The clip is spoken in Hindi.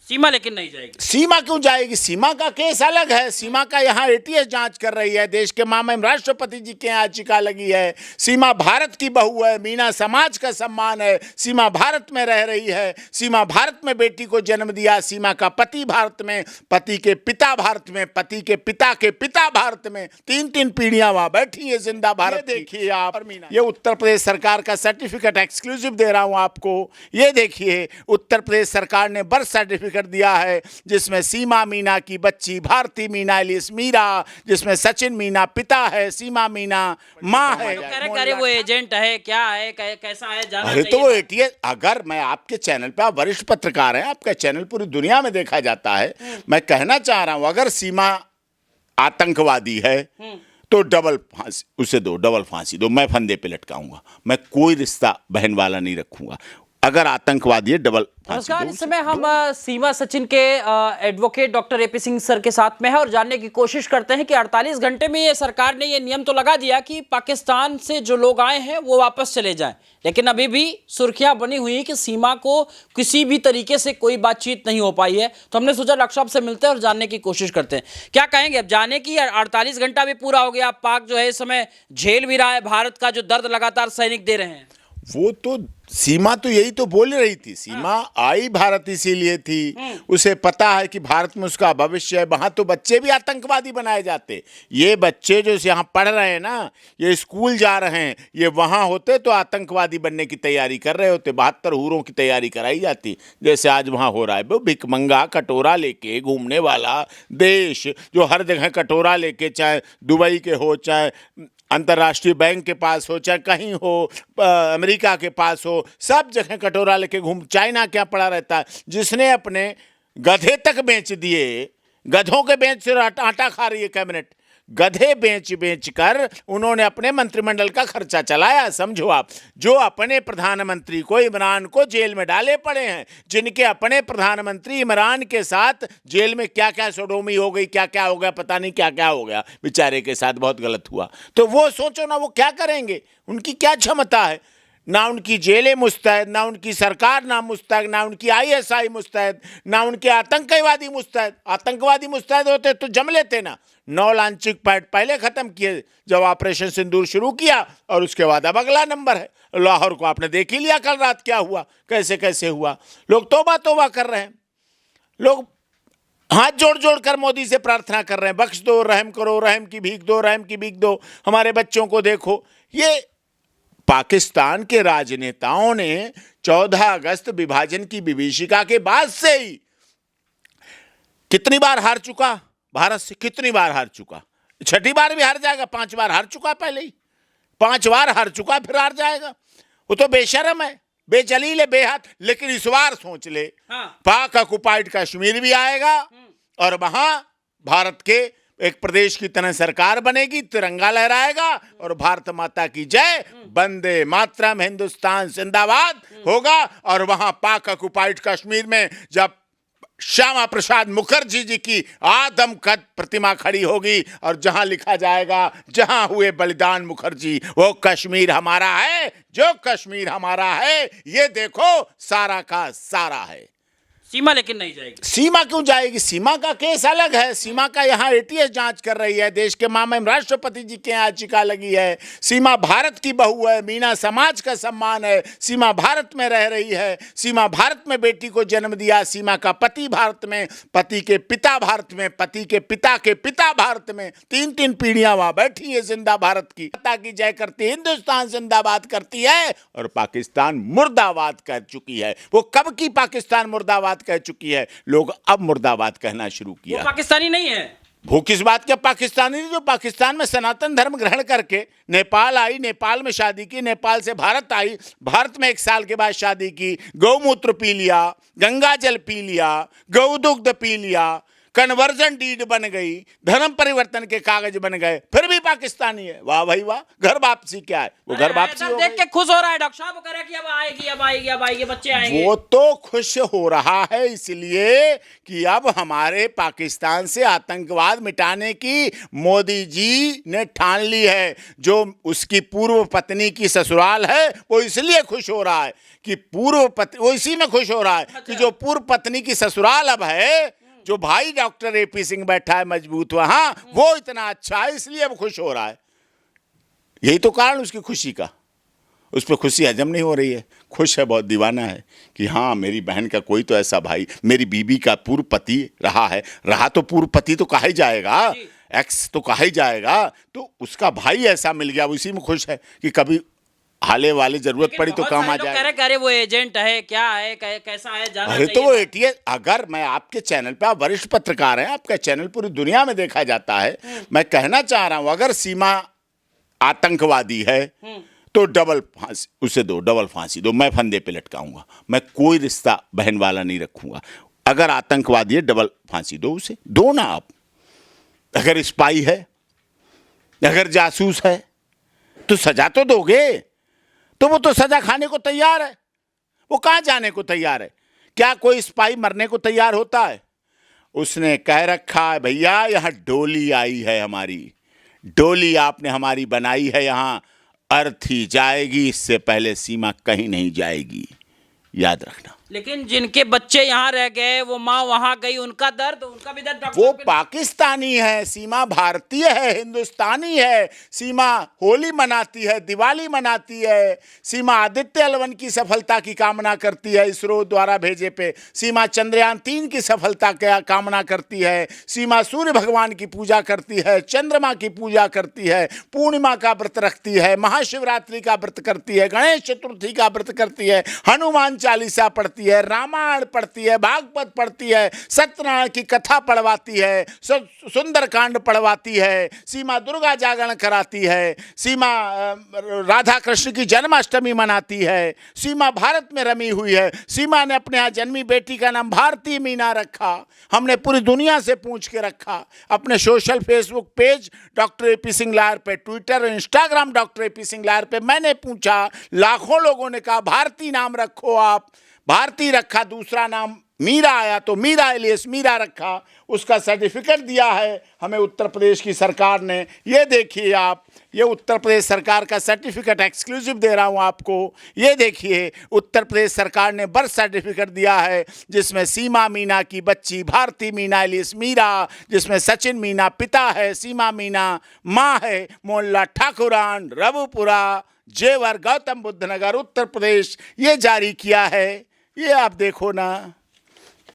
सीमा लेकिन नहीं जाएगी। सीमा क्यों जाएगी? सीमा का केस अलग है। सीमा का यहाँ एटीएस जांच कर रही है। देश के माननीय राष्ट्रपति जी के यहाँ याचिका लगी है। सीमा भारत की बहू है, मीना समाज का सम्मान है। सीमा भारत में रह रही है। सीमा भारत में बेटी को जन्म दिया। सीमा का पति भारत में, पति के पिता भारत में, पति के पिता के पिता भारत में, 3-3 पीढ़ियां वहां बैठी है जिंदा भारत। देखिए आप, ये उत्तर प्रदेश सरकार का सर्टिफिकेट एक्सक्लूसिव दे रहा हूं आपको। ये देखिए, उत्तर प्रदेश सरकार ने बर्थ सर्टिफिकेट दिया है जिसमें सीमा मीना की बच्ची भारती मीना एलिस मीरा, जिसमें सचिन मीना पिता है, सीमा मीना माँ है। अरे वो एजेंट है, क्या है, कैसा है, जाना अरे चाहिए तो वो एटीएस, अगर मैं आपके चैनल पे, आप वरिष्ठ पत्रकार हैं, आपका चैनल पूरी दुनिया में देखा जाता है। मैं कहना चाह रहा हूं, अगर सीमा आतंकवादी है तो डबल फांसी उसे दो, डबल फांसी दो। मैं फंदे पे लटकाऊंगा, मैं कोई रिश्ता बहन वाला नहीं रखूंगा। अगर आतंकवादी है, डबल फांसी नमस्कार, दो। इस समय हम सीमा सचिन के advocate doctor AP Singh sir के साथ में है और जानने की कोशिश करते हैं कि 48 घंटे में ये सरकार ने ये नियम तो लगा दिया कि पाकिस्तान से जो लोग आए हैं वो वापस चले जाएं, लेकिन अभी भी सुर्खियां बनी हुई है कि सीमा को किसी भी तरीके से कोई बातचीत नहीं हो पाई है। तो हमने सोचा डॉक्टर साहब से मिलते हैं और जानने की कोशिश करते हैं। क्या कहेंगे, अब जाने की 48 घंटा भी पूरा हो गया, पाक जो है इस समय झेल भी रहा है भारत का जो दर्द लगातार सैनिक दे रहे हैं। वो तो सीमा तो यही तो बोल रही थी। सीमा आई भारत इसीलिए थी, उसे पता है कि भारत में उसका भविष्य है। वहां तो बच्चे भी आतंकवादी बनाए जाते। ये बच्चे जो यहाँ पढ़ रहे हैं ना, ये स्कूल जा रहे हैं, ये वहां होते तो आतंकवादी बनने की तैयारी कर रहे होते। 72 हूरों की तैयारी कराई जाती, जैसे आज वहां हो रहा है। वो भिकमंगा कटोरा लेके घूमने वाला देश, जो हर जगह कटोरा लेके, चाहे दुबई के हो, चाहे अंतर्राष्ट्रीय बैंक के पास हो, चाहे कहीं हो, अमेरिका के पास हो, सब जगह कटोरा लेके घूम। चाइना क्या पड़ा रहता है, जिसने अपने गधे तक बेच दिए, गधों के बेच से आटा खा रही है कैबिनेट। गधे बेच बेच कर उन्होंने अपने मंत्रिमंडल का खर्चा चलाया। समझो आप, जो अपने प्रधानमंत्री को, इमरान को जेल में डाले पड़े हैं, जिनके अपने प्रधानमंत्री इमरान के साथ जेल में क्या क्या सोडोमी हो गई, क्या क्या हो गया, पता नहीं क्या क्या हो गया, बेचारे के साथ बहुत गलत हुआ। तो वो सोचो ना, वो क्या करेंगे, उनकी क्या क्षमता है। ना उनकी जेलें मुस्तैद, ना उनकी सरकार ना मुस्तैद, ना उनकी आईएसआई मुस्तैद, ना उनके आतंकवादी मुस्तैद। आतंकवादी मुस्तैद होते तो जम लेते ना। 9 लांचिंग पैड पहले खत्म किए जब ऑपरेशन सिंदूर शुरू किया, और उसके बाद अब अगला नंबर है। लाहौर को आपने देख ही लिया कल रात क्या हुआ, कैसे कैसे हुआ। लोग तौबा तौबा कर रहे हैं, लोग हाथ जोड़ जोड़ कर मोदी से प्रार्थना कर रहे हैं, बख्श दो, रहम करो, रहम की भीख दो, रहम की भीख दो, हमारे बच्चों को देखो। ये पाकिस्तान के राजनेताओं ने 14 अगस्त विभाजन की विभीषिका के बाद से ही कितनी बार हार चुका भारत से, कितनी बार हार चुका। 6ठी बार भी हार जाएगा, 5 बार हार चुका पहले ही, 5 बार हार चुका, फिर हार जाएगा। वो तो बेशर्म है, बेजलील है, बेहद। लेकिन इस बार सोच ले, पाक ऑक्युपाइड कश्मीर भी आएगा और वहां भारत के एक प्रदेश की तरह सरकार बनेगी, तिरंगा लहराएगा और भारत माता की जय, वंदे मातरम, हिंदुस्तान जिंदाबाद होगा। और वहां पाक ऑक्युपाइड कश्मीर में जब श्यामा प्रसाद मुखर्जी जी की आदमकद प्रतिमा खड़ी होगी और जहां लिखा जाएगा, जहां हुए बलिदान मुखर्जी, वो कश्मीर हमारा है, जो कश्मीर हमारा है, ये देखो सारा का सारा है। सीमा लेकिन नहीं जाएगी। सीमा क्यों जाएगी? सीमा का केस अलग है। सीमा का यहाँ एटीएस जांच कर रही है। देश के माननीय राष्ट्रपति जी के यहाँ याचिका लगी है। सीमा भारत की बहू है, मीना समाज का सम्मान है। सीमा भारत में रह रही है। सीमा भारत में बेटी को जन्म दिया। सीमा का पति भारत में, पति के पिता भारत में, पति के पिता के पिता भारत में, 3-3 पीढ़ियां वहां बैठी है जिंदा भारत की माता की जय करती, हिंदुस्तान जिंदाबाद करती है। और पाकिस्तान मुर्दाबाद कर चुकी है। वो कब की पाकिस्तान मुर्दाबाद कह चुकी है, लोग अब मुर्दाबाद कहना शुरू किया। वो पाकिस्तानी नहीं है। वो किस बात के पाकिस्तानी? जो पाकिस्तान में सनातन धर्म ग्रहण करके नेपाल आई, नेपाल में शादी की, नेपाल से भारत आई, भारत में 1 साल के बाद शादी की, गौमूत्र पी लिया, गंगा जल पी लिया, गौ दुग्ध पी लिया, कन्वर्जन डीड बन गई, धर्म परिवर्तन के कागज बन गए, फिर भी पाकिस्तानी है। वाह भाई वाह, घर वापसी क्या है? वो घर वापसी हो देख गई। के खुश हो रहा है डॉक्टर साहब, वो कह रहा है कि अब आएगी अब आएगी अब आएगी, बच्चे आएंगे। वो तो खुश हो रहा है इसलिए कि अब हमारे पाकिस्तान से आतंकवाद मिटाने की मोदी जी ने ठान ली है। जो उसकी पूर्व पत्नी की ससुराल है वो इसलिए खुश हो रहा है कि पूर्व पत्नी, वो इसी में खुश हो रहा है कि जो पूर्व पत्नी की ससुराल अब है, जो भाई डॉक्टर एपी सिंह बैठा है मजबूत वहां, वो इतना अच्छा है इसलिए वो खुश हो रहा है। यही तो कारण उसकी खुशी का। उस पर खुशी हजम नहीं हो रही है। खुश है, बहुत दीवाना है कि हाँ मेरी बहन का कोई तो ऐसा भाई, मेरी बीबी का पूर्व पति रहा है, रहा तो पूर्व पति तो कहा ही जाएगा, एक्स तो कहा ही जाएगा, तो उसका भाई ऐसा मिल गया, वो इसी में खुश है कि कभी हाले वाले जरूरत पड़ी तो काम आ जाए। कह रहे वो एजेंट है, क्या है, कैसा है, जाना अरे चाहिए। तो वो एटीएस, अगर मैं आपके चैनल पे, आप वरिष्ठ पत्रकार हैं, आपका चैनल पूरी दुनिया में देखा जाता है, मैं कहना चाह रहा हूं अगर सीमा आतंकवादी है तो डबल फांसी उसे दो, डबल फांसी दो। मैं फंदे पे लटकाऊंगा, मैं कोई रिश्ता बहन वाला नहीं रखूंगा। अगर आतंकवादी है डबल फांसी दो, उसे दो ना आप। अगर स्पाई है, अगर जासूस है तो सजा तो दोगे। तो वो तो सजा खाने को तैयार है, वो कहां जाने को तैयार है? क्या कोई स्पाई मरने को तैयार होता है? उसने कह रखा है भैया यहां डोली आई है हमारी, डोली आपने हमारी बनाई है, यहां अर्थी जाएगी, इससे पहले सीमा कहीं नहीं जाएगी, याद रखना। लेकिन जिनके बच्चे यहाँ रह गए, वो माँ वहां गई, उनका दर्द, उनका भी दर्द डॉक्टर वो साहब के- पाकिस्तानी है, सीमा भारतीय है, हिंदुस्तानी है। सीमा होली मनाती है, दिवाली मनाती है। सीमा आदित्य एल1 की सफलता की कामना करती है, इसरो द्वारा भेजे पे। सीमा चंद्रयान 3 की सफलता की कामना करती है। सीमा सूर्य भगवान की पूजा करती है, चंद्रमा की पूजा करती है, पूर्णिमा का व्रत रखती है, महाशिवरात्रि का व्रत करती है, गणेश चतुर्थी का व्रत करती है, हनुमान चालीसा पढ़ती है, रामायण पढ़ती है, भागवत पढ़ती है, सत्यनारायण की कथा पढ़वाती है, सुंदरकांड पढ़वाती है। सीमा दुर्गा जागरण कराती है। सीमा राधा कृष्ण की जन्माष्टमी मनाती है। सीमा भारत में रमी हुई है। सीमा ने अपने यहाँ जन्मी बेटी का नाम भारती मीना रखा। हमने पूरी दुनिया से पूछ के रखा। अपने social Facebook page doctor AP Singh lawyer पे, ट्विटर और Instagram doctor AP Singh lawyer पे मैंने पूछा, लाखों लोगों ने कहा भारती नाम रखो आप, भारती रखा। दूसरा नाम मीरा आया तो मीरा एलियस मीरा रखा। उसका सर्टिफिकेट दिया है हमें उत्तर प्रदेश की सरकार ने। ये देखिए आप, ये उत्तर प्रदेश सरकार का सर्टिफिकेट एक्सक्लूसिव दे रहा हूँ आपको। ये देखिए उत्तर प्रदेश सरकार ने बर्थ सर्टिफिकेट दिया है जिसमें सीमा मीना की बच्ची भारती मीना एलियस मीरा, जिसमें सचिन मीना पिता है, सीमा मीना माँ है, मोहल्ला ठाकुरान, रघुपुरा, जेवर, गौतम बुद्ध नगर, उत्तर प्रदेश, ये जारी किया है। ये आप देखो ना।